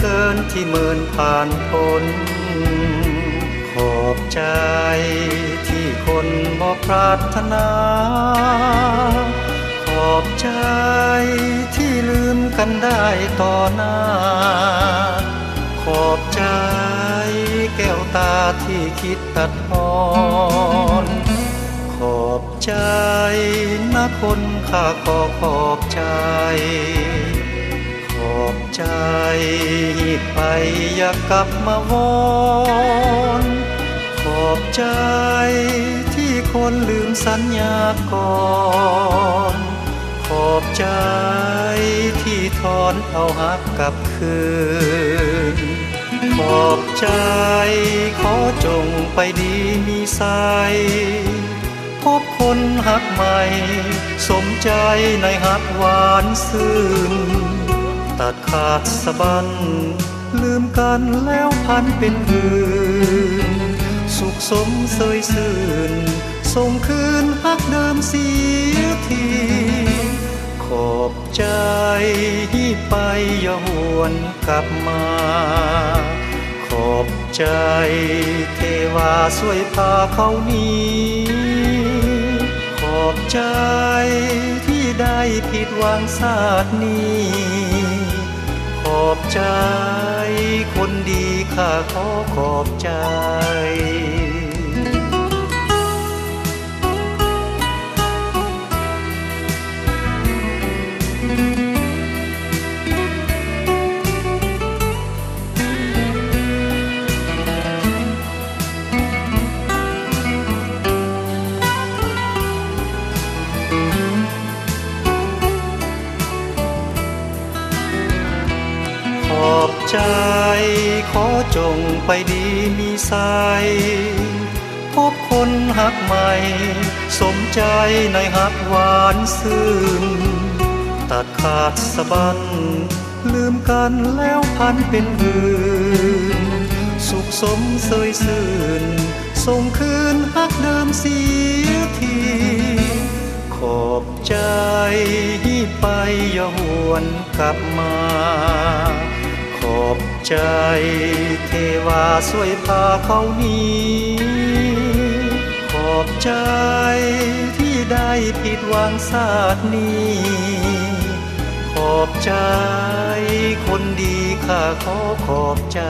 เกินที่เมินผ่านพ้นขอบใจที่คนบ่ปรารถนาขอบใจที่ลืมกันได้ต่อหน้าขอบใจแก้วตาที่คิดตัดพรขอบใจนะคนข้าขอบใจขอบใจไปอย่ากลับมาวอนขอบใจที่คนลืมสัญญาก่อนขอบใจที่ทอนเอาหักกลับคืนขอบใจขอจงไปดีมีใสพบคนหักใหม่สมใจในหักหวานซื่นตัดขาดสะบั้นลืมกันแล้วพันเป็นอื่นสุขสมเสยซื่นส่งคืนหักเดิมเสียทีขอบใจไปอย่าหวนกลับมาขอบใจเทวาช่วยพาเขาหนีขอบใจที่ได้ผิดหวังชาตินี้ขอบใจคนดีข้าขอขอบใจขอบใจขอจงไปดีมีใสพบคนหักใหม่สมใจในหักหวานซื่นตัดขาดสะบั้นลืมกันแล้วพันเป็นอื่นสุขสมเสยซื่นส่งคืนหักเดิมเสียทีขอบใจไปอย่าหวนกลับมาขอบใจเทวาช่วยพาเขาหนีขอบใจที่ได้ผิดหวังชาตินี้ขอบใจคนดีข้าขอขอบใจ